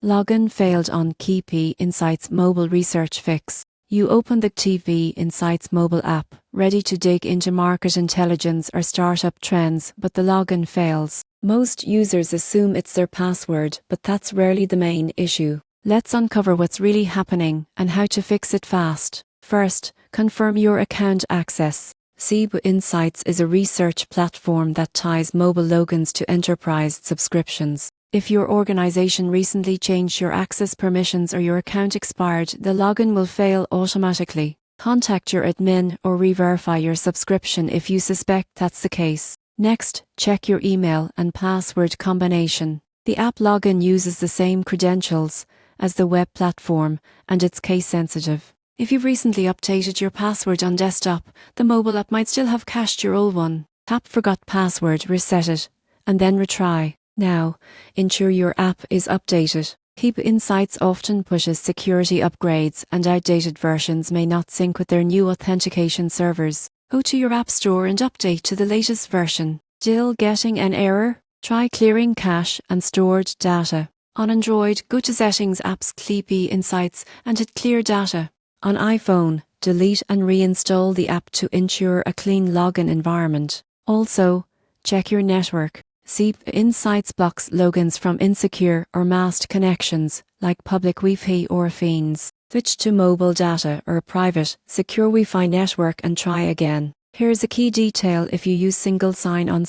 Login failed on KeyP Insights mobile research fix. You open the KeyP Insights mobile app, ready to dig into market intelligence or startup trends, but the login fails. Most users assume it's their password, but that's rarely the main issue. Let's uncover what's really happening and how to fix it fast. First, confirm your account access. KeyP Insights is a research platform that ties mobile logins to enterprise subscriptions. If your organization recently changed your access permissions or your account expired, the login will fail automatically. Contact your admin or re-verify your subscription if you suspect that's the case. Next, check your email and password combination. The app login uses the same credentials as the web platform, and it's case sensitive. If you've recently updated your password on desktop, the mobile app might still have cached your old one. Tap Forgot Password, reset it, and then retry. Now, ensure your app is updated. KeyP Insights often pushes security upgrades, and outdated versions may not sync with their new authentication servers. Go to your app store and update to the latest version. Still getting an error? Try clearing cache and stored data. On Android, go to Settings, Apps, KeyP Insights, and hit Clear Data. On iPhone, delete and reinstall the app to ensure a clean login environment. Also, check your network. KeyP Insights blocks logins from insecure or masked connections, like public Wi-Fi or phones. Switch to mobile data or a private, secure Wi-Fi network and try again. Here's a key detail: if you use single sign-on,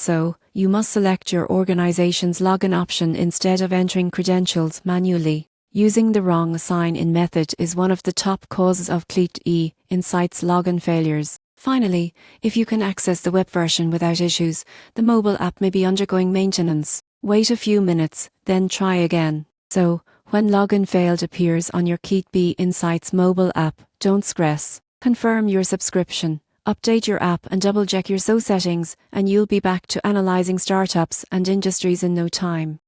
you must select your organization's login option instead of entering credentials manually. Using the wrong sign-in method is one of the top causes of KeyP Insights login failures. Finally, if you can access the web version without issues, the mobile app may be undergoing maintenance. Wait a few minutes, then try again. So, when login failed appears on your KeyP Insights mobile app, don't stress. Confirm your subscription, update your app and double-check your settings, and you'll be back to analyzing startups and industries in no time.